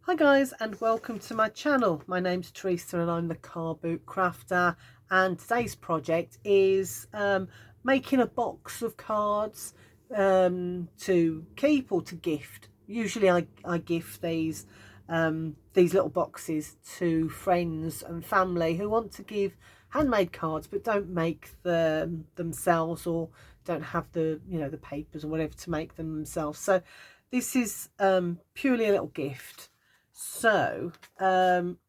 Hi guys, and welcome to my channel. My name's Teresa and I'm the car boot crafter, and today's project is making a box of cards to keep or to gift. Usually I gift these little boxes to friends and family who want to give handmade cards but don't make them themselves, or don't have the papers or whatever to make them themselves. So this is purely a little gift. So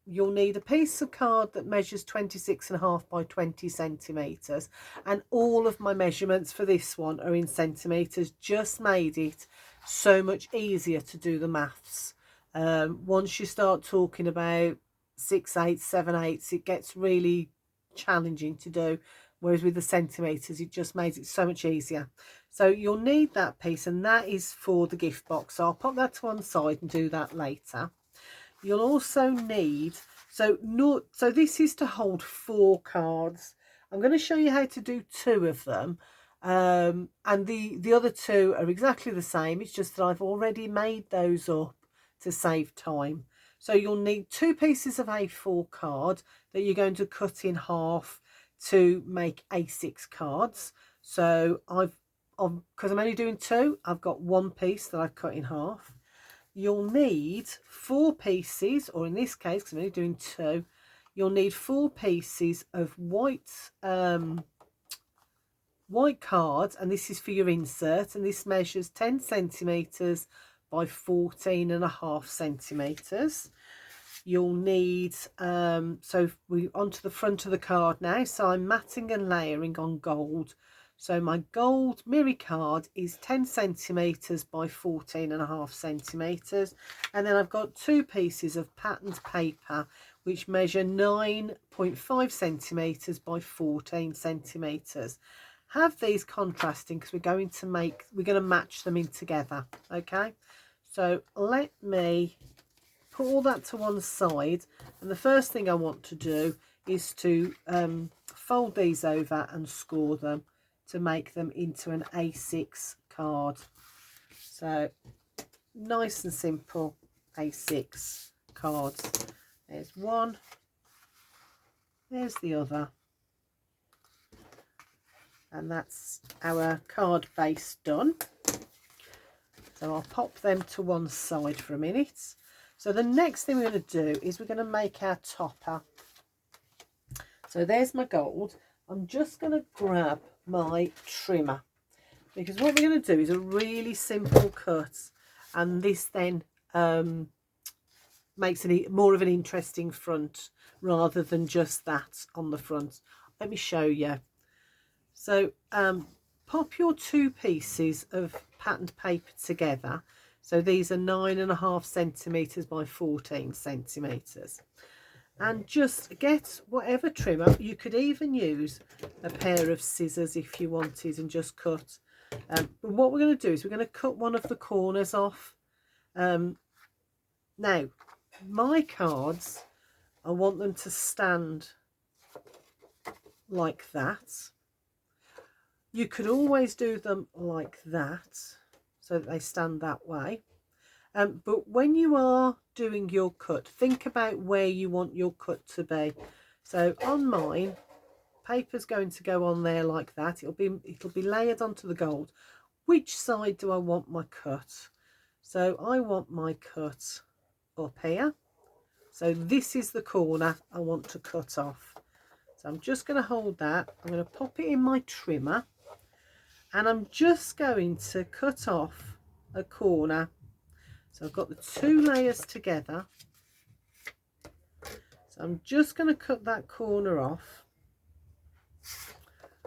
you'll need a piece of card that measures 26.5 by 20 centimetres, and all of my measurements for this one are in centimetres. Just made it so much easier to do the maths. Once you start talking about 6/8, 7/8, it gets really challenging to do, whereas with the centimetres it just makes it so much easier. So you'll need that piece, and that is for the gift box. So I'll pop that to one side and do that later. You'll also need, so this is to hold 4 cards. I'm going to show you how to do 2 of them, and the other 2 are exactly the same. It's just that I've already made those up to save time. So you'll need 2 pieces of A4 card that you're going to cut in half to make A6 cards. So because I'm only doing 2, I've got 1 piece that I've cut in half. You'll need 4 pieces, or in this case, because I'm only doing 2, you'll need 4 pieces of white cards, and this is for your insert, and this measures 10 centimetres by 14.5 centimetres. You'll need, so we onto the front of the card now. So I'm matting and layering on gold. So my gold Miri card is 10 centimetres by 14.5 centimetres. And then I've got 2 pieces of patterned paper which measure 9.5 centimetres by 14 centimetres. Have these contrasting because we're going to match them in together. Okay, so let me put all that to one side, and the first thing I want to do is to fold these over and score them to make them into an A6 card. So nice and simple A6 cards. There's one, there's the other, and that's our card base done. So I'll pop them to one side for a minute. So the next thing we're going to do is we're going to make our topper. So there's my gold. I'm just going to grab my trimmer, because what we're going to do is a really simple cut, and this then makes it more of an interesting front rather than just that on the front. Let me show you. So pop your 2 pieces of patterned paper together. So these are 9.5 centimetres by 14 centimetres. And just get whatever trimmer. You could even use a pair of scissors if you wanted and just cut. But what we're going to do is we're going to cut one of the corners off. Now, my cards, I want them to stand like that. You could always do them like that, so that they stand that way. But when you are doing your cut, think about where you want your cut to be. So on mine, paper's going to go on there like that. It'll be layered onto the gold. Which side do I want my cut? So I want my cut up here. So this is the corner I want to cut off. So I'm just going to hold that. I'm going to pop it in my trimmer, and I'm just going to cut off a corner. So I've got the 2 layers together. So I'm just going to cut that corner off.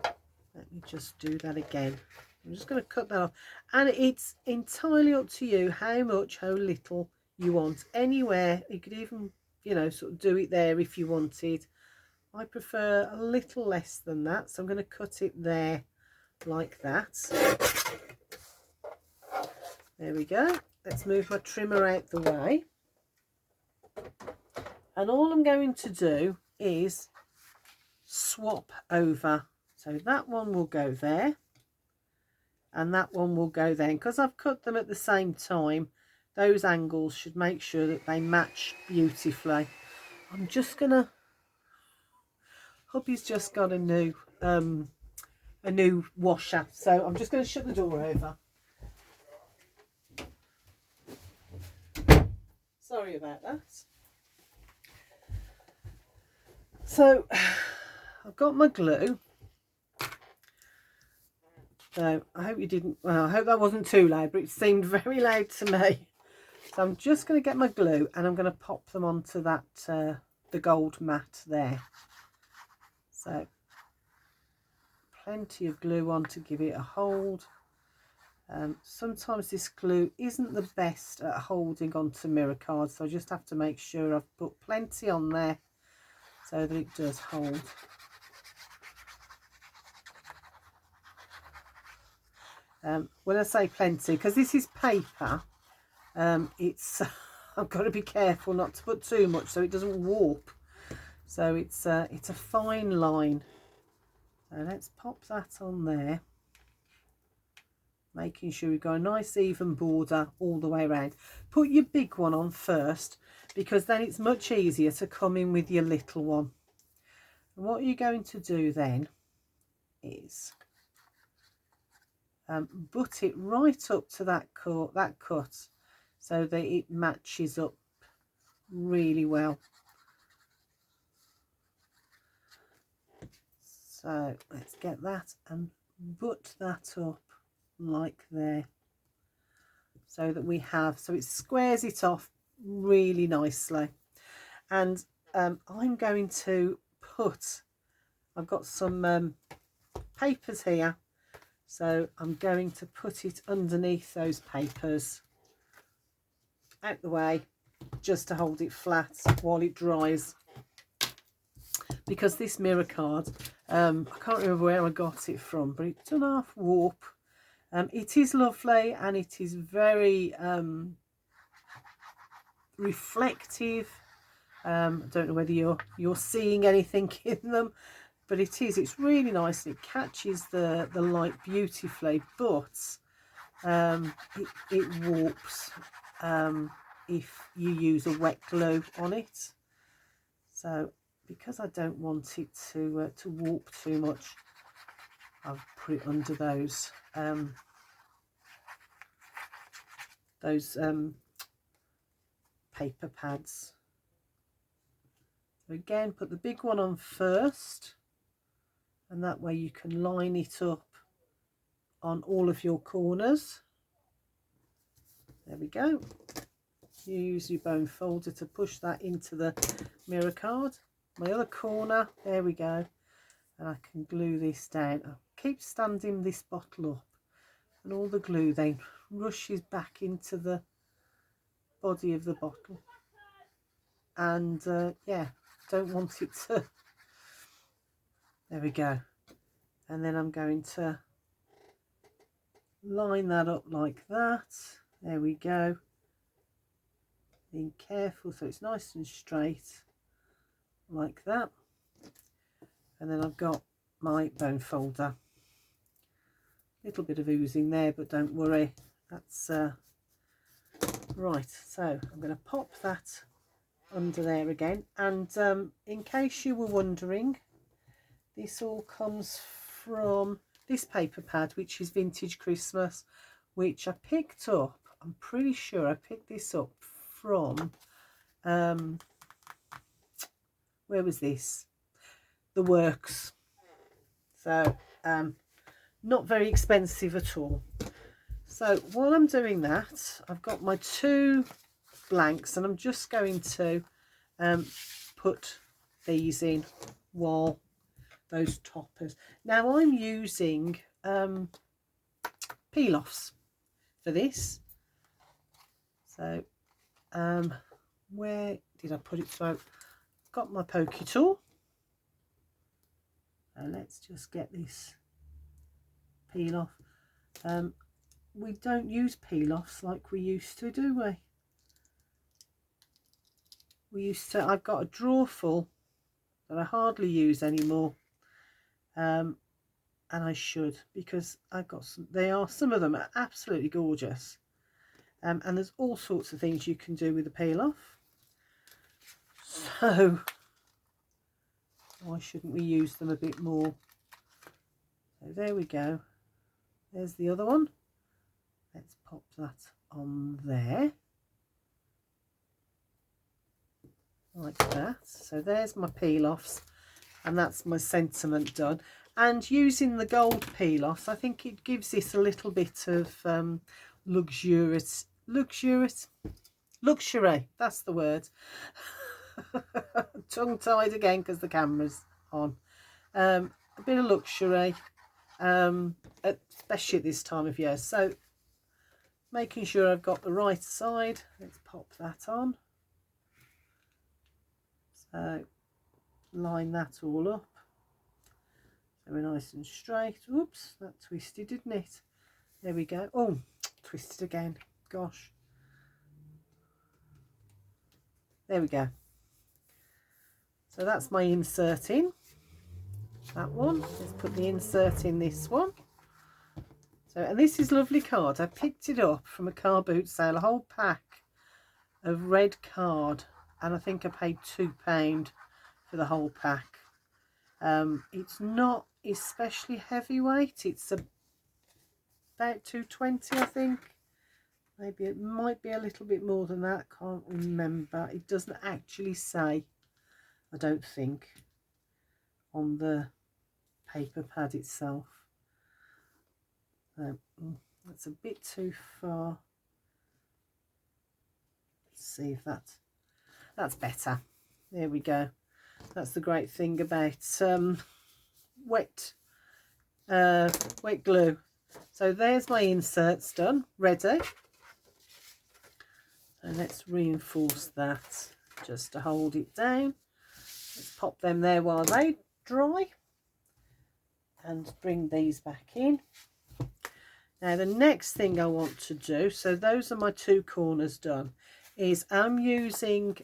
Let me just do that again. I'm just going to cut that off, and it's entirely up to you how much, how little you want. Anywhere, you could even, sort of do it there if you wanted. I prefer a little less than that, so I'm going to cut it there like that. There we go. Let's move my trimmer out the way, and all I'm going to do is swap over. So that one will go there, and that one will go there. Because I've cut them at the same time, those angles should make sure that they match beautifully. I'm just gonna, hubby's just got a new washer, so I'm just going to shut the door over. Sorry about that. So I've got my glue. So I hope you didn't, well, I hope that wasn't too loud, but it seemed very loud to me. So I'm just going to get my glue and I'm going to pop them onto that the gold mat there. So plenty of glue on to give it a hold. Sometimes this glue isn't the best at holding onto mirror cards, so I just have to make sure I've put plenty on there so that it does hold. When I say plenty, because this is paper, it's I've got to be careful not to put too much so it doesn't warp. So it's a fine line. So let's pop that on there, making sure we've got a nice even border all the way around. Put your big one on first, because then it's much easier to come in with your little one. And what you're going to do then is butt it right up to that cut so that it matches up really well. So let's get that and butt that up like there, so that we have, so it squares it off really nicely. And I'm going to put, I've got some papers here, so I'm going to put it underneath those papers, out the way, just to hold it flat while it dries. Because this mirror card, I can't remember where I got it from, but it's done half warp. It is lovely and it is very reflective. I don't know whether you're seeing anything in them, but it's really nice. It catches the light beautifully, but it warps if you use a wet glue on it. So because I don't want it to warp too much, I've put it under those paper pads. So again, put the big one on first, and that way you can line it up on all of your corners. There we go. Use your bone folder to push that into the mirror card. My other corner, there we go, and I can glue this down. I'll keep standing this bottle up, and all the glue then rushes back into the body of the bottle, and yeah, don't want it to, there we go. And then I'm going to line that up like that. There we go. Being careful so it's nice and straight like that. And then I've got my bone folder. Little bit of oozing there, but don't worry, that's right. So I'm going to pop that under there again, and in case you were wondering, this all comes from this paper pad, which is Vintage Christmas, which I picked up, I'm pretty sure I picked this up from where was this, The Works. So not very expensive at all. So while I'm doing that, I've got my two blanks, and I'm just going to put these in while those toppers. Now I'm using peel-offs for this. So where did I put it? So got my pokey tool, and let's just get this peel off. We don't use peel-offs like we used to, do we? We used to, I've got a drawer full that I hardly use anymore, and I should, because I've got some, some of them are absolutely gorgeous, and there's all sorts of things you can do with the peel off. So why shouldn't we use them a bit more? So there we go. There's the other one. Let's pop that on there like that. So there's my peel offs, and that's my sentiment done. And using the gold peel offs, I think it gives this a little bit of luxury, that's the word. Tongue tied again because the camera's on. A bit of luxury, especially at this time of year. So making sure I've got the right side. Let's pop that on. So line that all up so we're nice and straight. Oops, that twisted, didn't it? There we go. Oh, twisted again, gosh. There we go. So that's my insert in that one. Let's put the insert in this one. So, and this is lovely card. I picked it up from a car boot sale, a whole pack of red card, and I think I paid £2 for the whole pack. It's not especially heavyweight. It's about 220, I think. Maybe it might be a little bit more than that. Can't remember. It doesn't actually say, I don't think, on the paper pad itself. That's a bit too far. Let's see if that's better. There we go. That's the great thing about wet glue. So there's my inserts done, ready. And let's reinforce that just to hold it down. Let's pop them there while they dry and bring these back in. Now the next thing I want to do, so those are my two corners done, is I'm using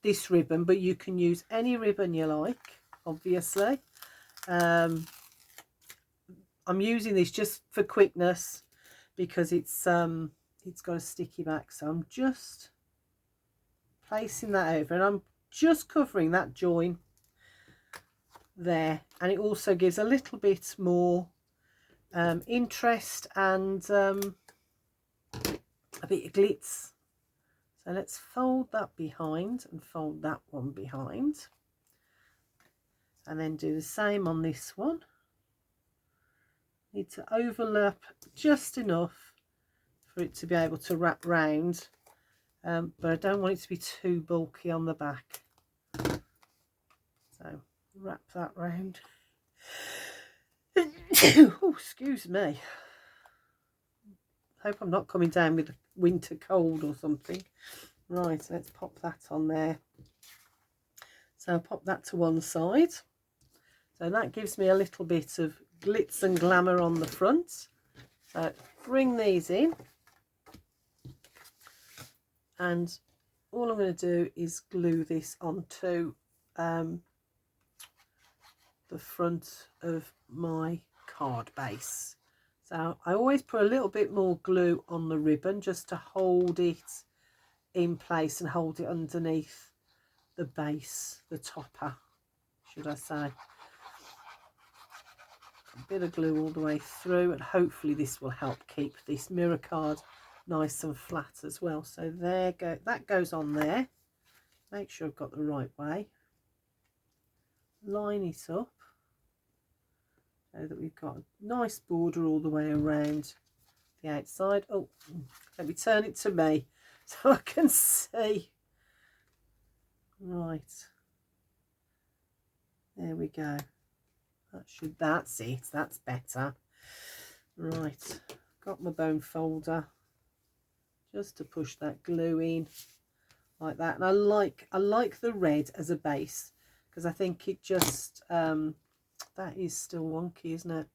this ribbon, but you can use any ribbon you like, obviously. I'm using this just for quickness because it's got a sticky back, so I'm just placing that over, and I'm just covering that join there, and it also gives a little bit more interest and a bit of glitz. So let's fold that behind and fold that one behind, and then do the same on this one. Need to overlap just enough for it to be able to wrap round, but I don't want it to be too bulky on the back. So wrap that round. Oh, excuse me. Hope I'm not coming down with a winter cold or something. Right, let's pop that on there. So I'll pop that to one side. So that gives me a little bit of glitz and glamour on the front. So bring these in. And all I'm going to do is glue this onto the front of my card base. So I always put a little bit more glue on the ribbon just to hold it in place and hold it underneath the base, the topper, should I say. A bit of glue all the way through, and hopefully this will help keep this mirror card nice and flat as well. So there go, that goes on there. Make sure I've got the right way. Line it up so that we've got a nice border all the way around the outside. Oh, let me turn it to me so I can see. Right, there we go. That's it, that's better. Right, got my bone folder just to push that glue in like that. And I like the red as a base because I think it just that is still wonky, isn't it?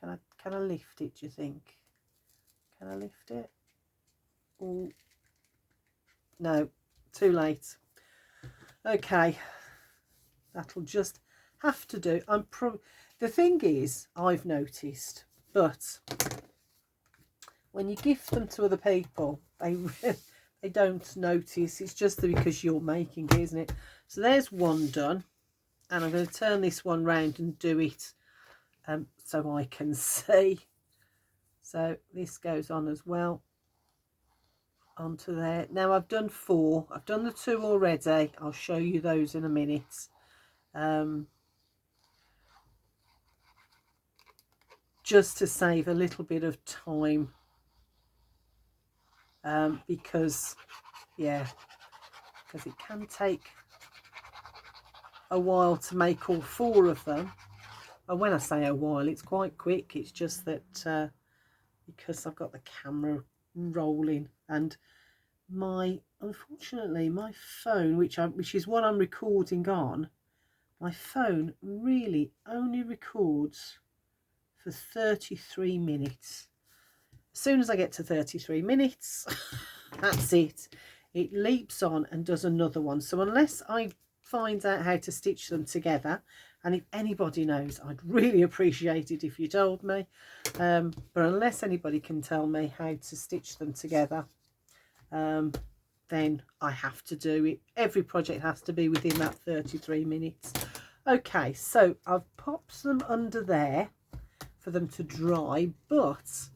Can I lift it, do you think? Can I lift it? Oh no, too late. Okay, that'll just have to do. The thing is, I've noticed, but when you gift them to other people, they don't notice. It's just because you're making it, isn't it? So there's one done, and I'm going to turn this one round and do it so I can see. So this goes on as well, onto there. Now I've done 4. I've done the 2 already. I'll show you those in a minute. Just to save a little bit of time, because it can take a while to make all 4 of them. And when I say a while, it's quite quick. It's just that because I've got the camera rolling, and unfortunately my phone, which is what I'm recording on, my phone really only records for 33 minutes. As soon as I get to 33 minutes, that's it. It leaps on and does another one. So unless I find out how to stitch them together, and if anybody knows, I'd really appreciate it if you told me. But unless anybody can tell me how to stitch them together, then I have to do it. Every project has to be within that 33 minutes. Okay, so I've popped them under there for them to dry, but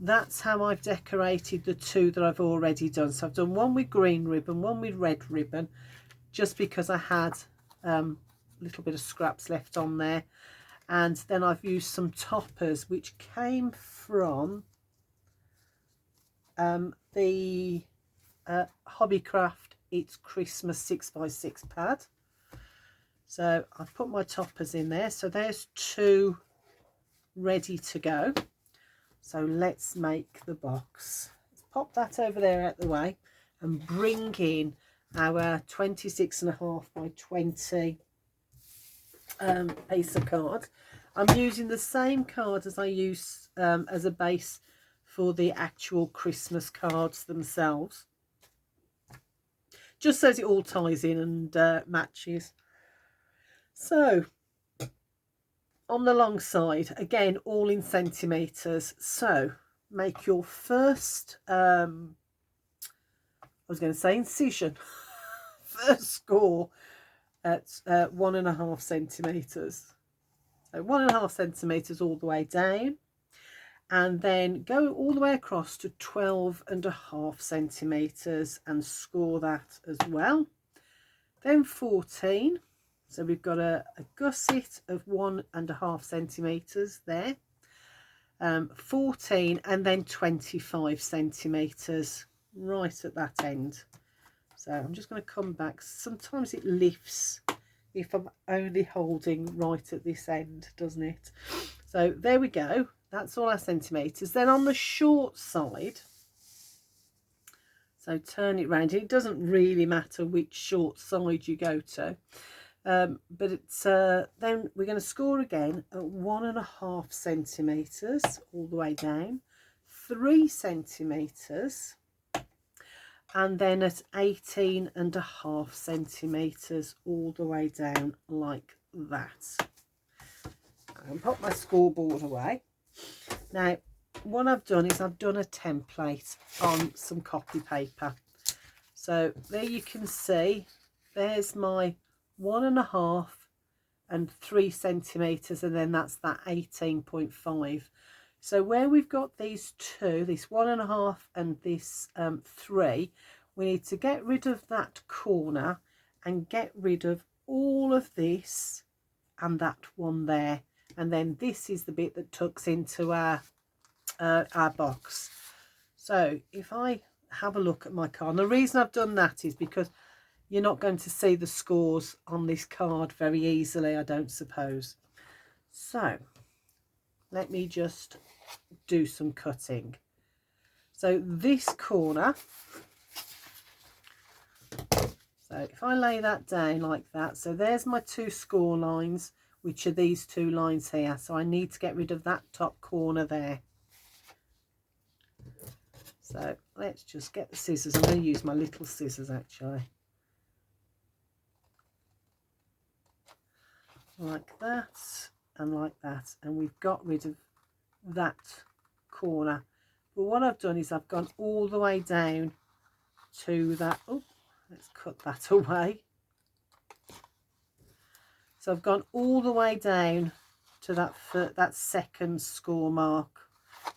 that's how I've decorated the 2 that I've already done. So I've done one with green ribbon, one with red ribbon, just because I had a little bit of scraps left on there. And then I've used some toppers which came from the Hobbycraft It's Christmas 6x6 pad. So I've put my toppers in there. So there's 2 ready to go. So let's make the box. Let's pop that over there out the way and bring in our 26.5 by 20 piece of card. I'm using the same card as I use as a base for the actual Christmas cards themselves, just so it all ties in and matches. So on the long side, again, all in centimetres. So make your first, I was going to say incision, first score at 1.5 centimetres. So 1.5 centimetres all the way down, and then go all the way across to 12.5 centimetres and score that as well. Then 14. So we've got a gusset of 1.5 centimetres there, 14, and then 25 centimetres right at that end. So I'm just going to come back. Sometimes it lifts if I'm only holding right at this end, doesn't it? So there we go. That's all our centimetres. Then on the short side, so turn it round. It doesn't really matter which short side you go to. But it's then we're going to score again at 1.5 centimetres all the way down, 3 centimetres, and then at 18.5 centimetres all the way down like that. I can pop my scoreboard away. Now what I've done is I've done a template on some copy paper. So there you can see there's my 1.5 and 3 centimetres, and then that's that 18.5. So where we've got these 2, this 1.5 and this 3, we need to get rid of that corner and get rid of all of this and that one there, and then this is the bit that tucks into our box. So if I have a look at my card, and the reason I've done that is because you're not going to see the scores on this card very easily, I don't suppose. So let me just do some cutting. So this corner, so if I lay that down like that, so there's my 2 score lines, which are these 2 lines here. So I need to get rid of that top corner there. So let's just get the scissors. I'm going to use my little scissors actually. Like that and like that, and we've got rid of that corner, But what I've done is I've gone all the way down to that. Oh, let's cut that away. So I've gone all the way down to that second score mark,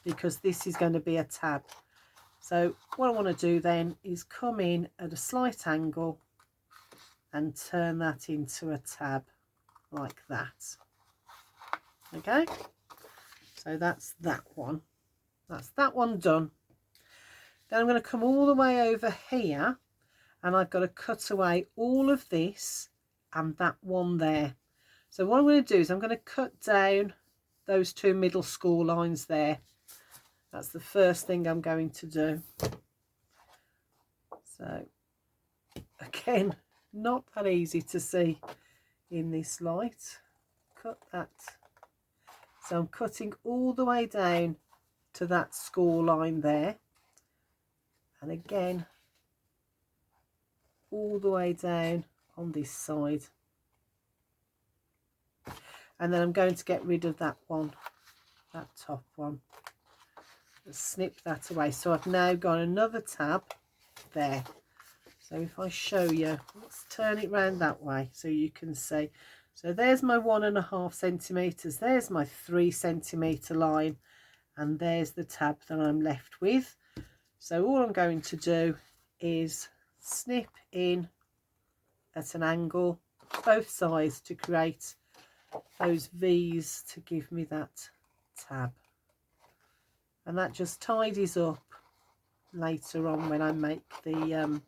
because this is going to be a tab. So what I want to do then is come in at a slight angle and turn that into a tab like that. Okay, so that's that one. That's that one done. Then I'm going to come all the way over here, and I've got to cut away all of this and that one there. So what I'm going to do is I'm going to cut down those two middle score lines there. That's the first thing I'm going to do. So again, not that easy to see in this light. Cut that. So I'm cutting all the way down to that score line there, and again all the way down on this side, and then I'm going to get rid of that one, that top one. Just snip that away. So I've now got another tab there. So if I show you, let's turn it round that way so you can see. So there's my 1.5 centimeters, there's my 3 centimeter line, and there's the tab that I'm left with. So all I'm going to do is snip in at an angle both sides to create those V's to give me that tab, and that just tidies up later on when I make the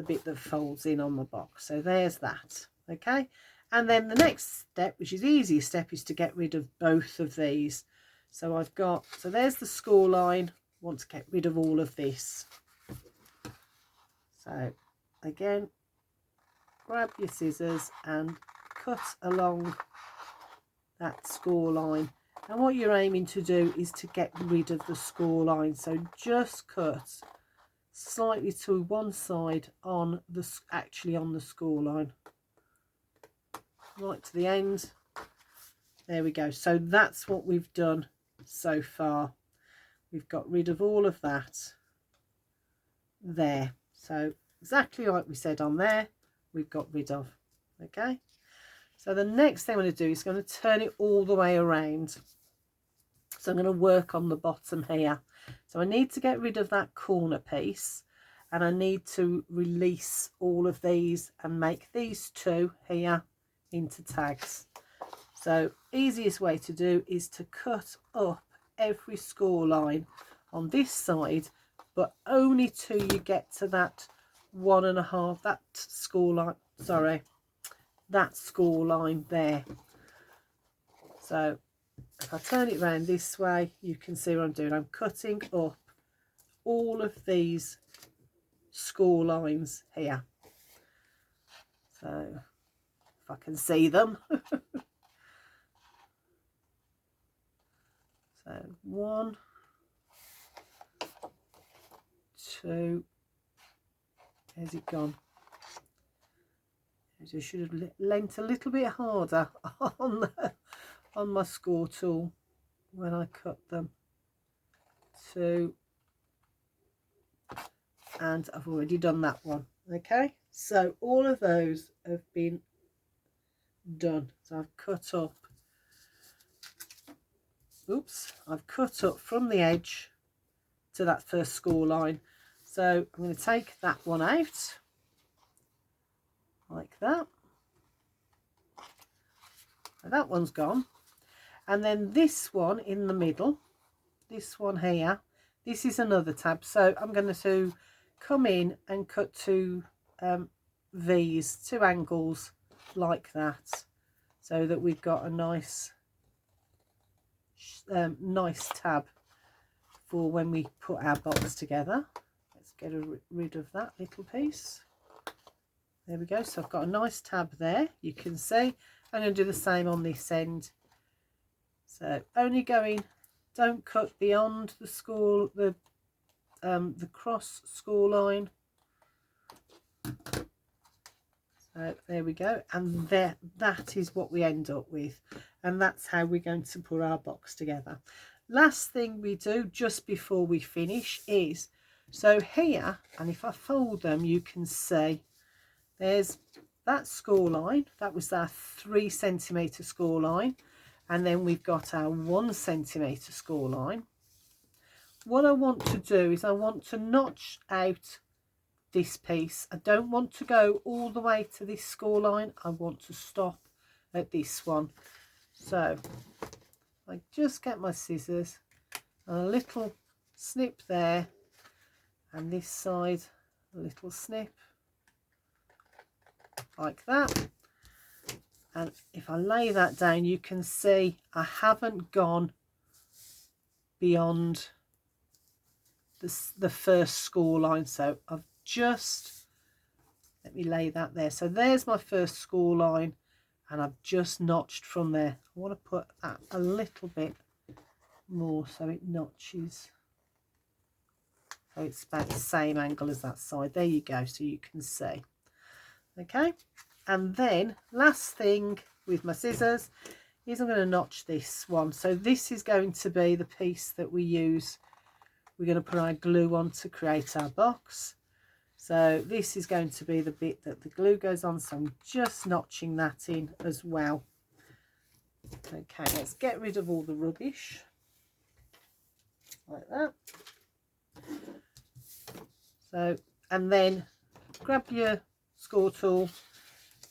bit that folds in on the box. So there's that. Okay, and then the next step, which is the easiest step, is to get rid of both of these. So I've got, so there's the score line. Want to get rid of all of this. So again, grab your scissors and cut along that score line, and what you're aiming to do is to get rid of the score line. So just cut slightly to one side on the, actually on the score line, right to the end. There we go. So that's what we've done so far. We've got rid of all of that there. So exactly like we said on there, we've got rid of. Okay, so the next thing I'm going to do is going to turn it all the way around. So I'm going to work on the bottom here. So I need to get rid of that corner piece, and I need to release all of these and make these two here into tags. So easiest way to do is to cut up every score line on this side, but only till you get to that 1.5, that score line, sorry, that score line there. So if I turn it around this way, you can see what I'm doing. I'm cutting up all of these score lines here. So if I can see them. So 1, 2, where's it gone? I should have lent a little bit harder on my score tool when I cut them. 2, and I've already done that one. Okay, so all of those have been done. So I've cut up, oops, I've cut up from the edge to that first score line. So I'm going to take that one out like that. So that one's gone, and then this one in the middle, this one here, this is another tab. So I'm going to come in and cut two V's, two angles like that, so that we've got a nice nice tab for when we put our box together. Let's get rid of that little piece. There we go. So I've got a nice tab there, you can see. I'm going to do the same on this end. So only going, don't cut beyond the score, the cross score line. So there we go, and there, that is what we end up with, and that's how we're going to put our box together. Last thing we do just before we finish is, so here, and if I fold them, you can see there's that score line. That was our 3 centimetre score line, and then we've got our 1 centimetre score line. What I want to do is I want to notch out this piece. I don't want to go all the way to this score line. I want to stop at this one. So I just get my scissors and a little snip there, and this side a little snip like that. And if I lay that down, you can see I haven't gone beyond the first score line. So I've just, let me lay that there. So there's my first score line, and I've just notched from there. I want to put that a little bit more so it notches, so it's about the same angle as that side. There you go, so you can see. Okay, and then last thing with my scissors is I'm going to notch this one. So this is going to be the piece that we use. We're going to put our glue on to create our box. So this is going to be the bit that the glue goes on, so I'm just notching that in as well. Okay, let's get rid of all the rubbish like that. So, and then grab your score tool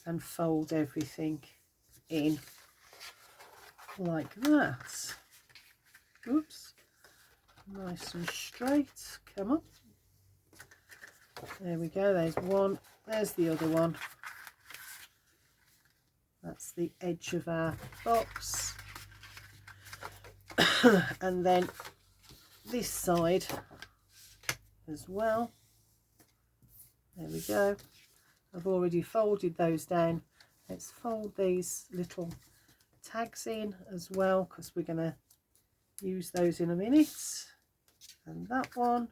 and fold everything in like that. Oops. Nice and straight. Come on. There we go. There's one. There's the other one. That's the edge of our box. And then this side as well. There we go. I've already folded those down. Let's fold these little tags in as well, because we're going to use those in a minute. And that one,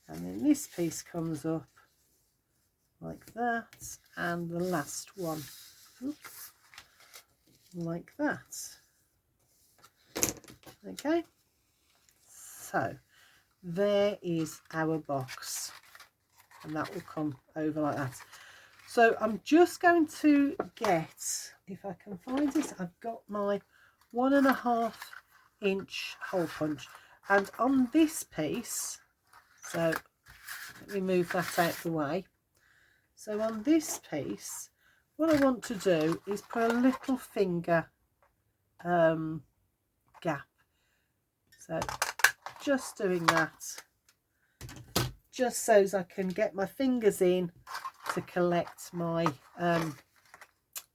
and then this piece comes up like that, and the last one, oops, like that. Okay, so there is our box, and that will come over like that. So I'm just going to get, if I can find it, I've got my 1.5 inch hole punch, and on this piece, so let me move that out the way. So on this piece, what I want to do is put a little finger gap. So just doing that, just so as I can get my fingers in to collect my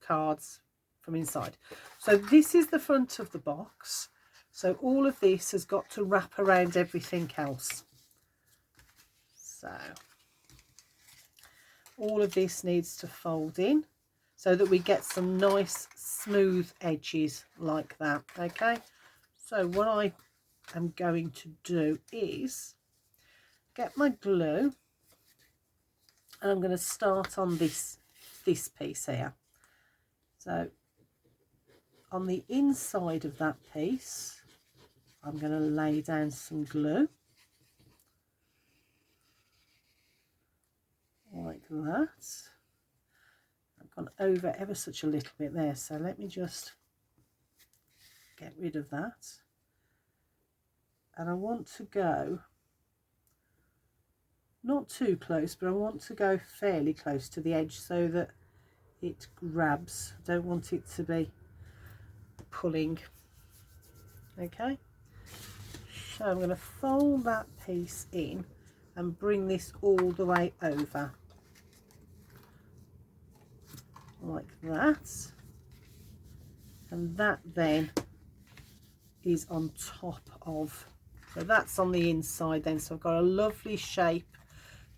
cards from inside. So this is the front of the box. So all of this has got to wrap around everything else. So all of this needs to fold in so that we get some nice smooth edges like that. Okay, so what I am going to do is get my glue, and I'm going to start on this piece here. So on the inside of that piece, I'm going to lay down some glue like that. I've gone over ever such a little bit there, so let me just get rid of that. And I want to go not too close, but I want to go fairly close to the edge so that it grabs. I don't want it to be pulling. Okay, so I'm going to fold that piece in and bring this all the way over like that, and that then is on top of, so that's on the inside then, so I've got a lovely shape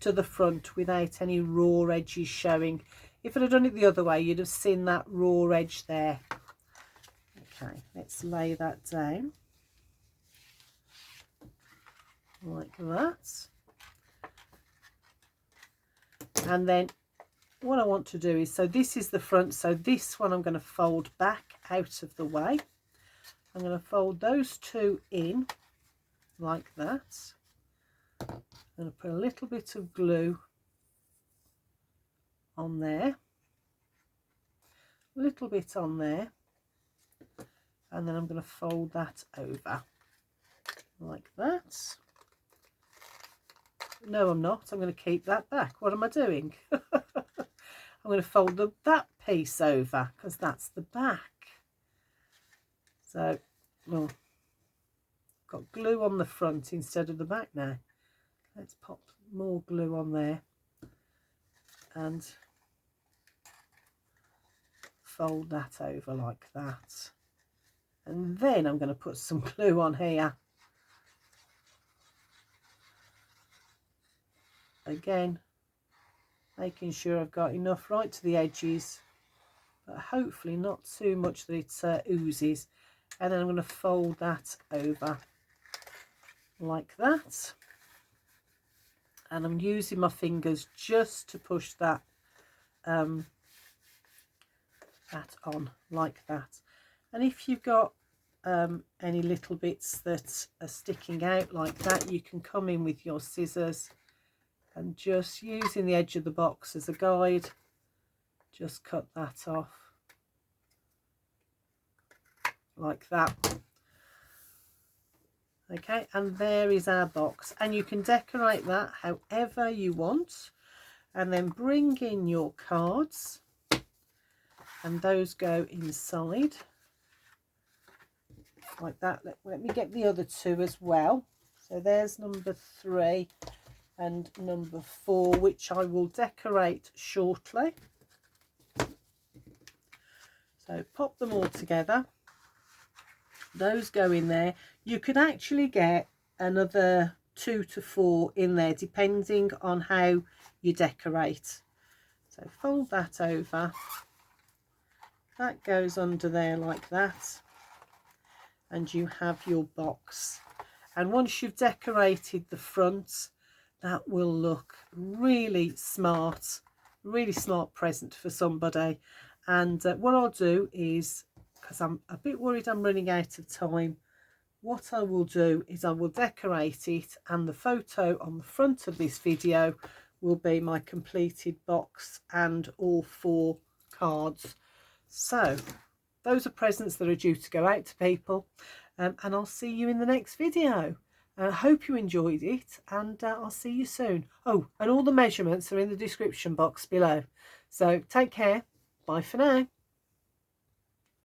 to the front without any raw edges showing. If I'd have done it the other way, you'd have seen that raw edge there. Okay, let's lay that down like that. And then what I want to do is, so this is the front, so this one I'm going to fold back out of the way. I'm going to fold those two in like that. I'm going to put a little bit of glue on there, a little bit on there, and then I'm going to fold that over like that. No, I'm not. I'm going to keep that back. What am I doing? I'm going to fold that piece over because that's the back. So, well, got glue on the front instead of the back now. Let's pop more glue on there and fold that over like that. And then I'm going to put some glue on here. Again, making sure I've got enough right to the edges, but hopefully not too much that it oozes. And then I'm going to fold that over like that. And I'm using my fingers just to push that on like that. And if you've got any little bits that are sticking out like that, you can come in with your scissors and just using the edge of the box as a guide, just cut that off like that. Okay, and there is our box, and you can decorate that however you want, and then bring in your cards, and those go inside like that. Let me get the other two as well. So there's number 3 and number 4, which I will decorate shortly. So pop them all together. Those go in there. You could actually get another 2 to 4 in there depending on how you decorate. So fold that over. That goes under there like that. And you have your box. And once you've decorated the front, that will look really smart present for somebody. And what I'll do is, because I'm a bit worried I'm running out of time, what I will do is I will decorate it, and the photo on the front of this video will be my completed box and all 4 cards. So those are presents that are due to go out to people, and I'll see you in the next video. I hope you enjoyed it, and I'll see you soon. Oh, and all the measurements are in the description box below. So take care. Bye for now.